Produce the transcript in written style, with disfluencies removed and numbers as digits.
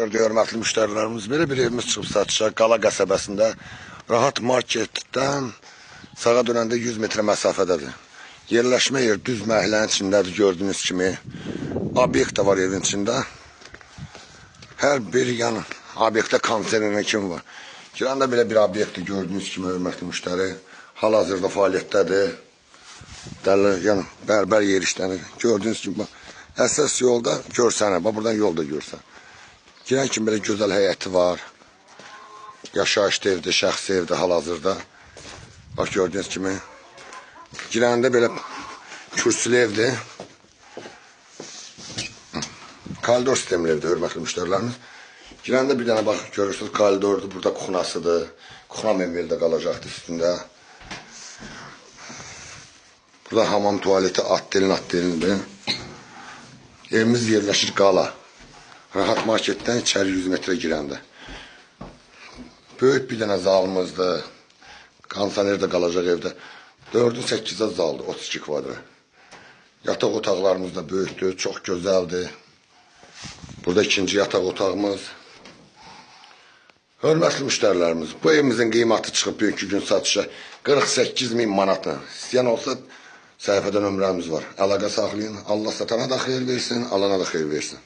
Hörmətli müştərilərimiz, belə bir evimiz çıxıb satışa Qala qəsəbəsində Rahat Marketdən sağa dönəndə 100 metrə məsafədədir. Yerləşmə yer düz məhəllənin içindədir, gördüyünüz kimi. Obyekt də var evin içində. Hər bir yan obyektdə konservinə kimi var. Girəndə belə bir obyektdir, gördüyünüz kimi hörmətli müştəri. Hal-hazırda fəaliyyətdədir. Yəni bərbər yer işlənir. Gördüyünüz kimi əsas yolda görsənir. Buradan yolda görsən. Girən kimi belə gözəl həyəti var. Yaşayışlı evdir, şəxsi evdir hal-hazırda. Bax gördüyünüz kimi. Girəndə belə kürsülü evdir. Koridor sistemli evdir, hörmətli müştərilərimiz. Girəndə bir dənə bax görürsünüz, koridordur, burada kuxnasıdır. Kuxna menveldə qalacaqdır üstündə. Burada hamam tuvaleti atdelin. Evimiz yerləşir Qala. Rahat Marketdən içəri 100 metrə girəndə. Böyük bir dənə zalımızdır. Kondisioner də qalacaq evdə. 4-ün 8-ə zaldır, 32 kvadrat. Yataq otaqlarımız da böyükdür, çox gözəldir. Burada ikinci yataq otağımız. Hörmətli müştərilərimiz, bu evimizin qiyməti çıxıb bugünkü gün satışa 48.000 manatla. İstəyən olsa səhifədə nömrəmiz var. Əlaqə saxlayın. Allah satana da xeyir versin, alana da xeyir versin.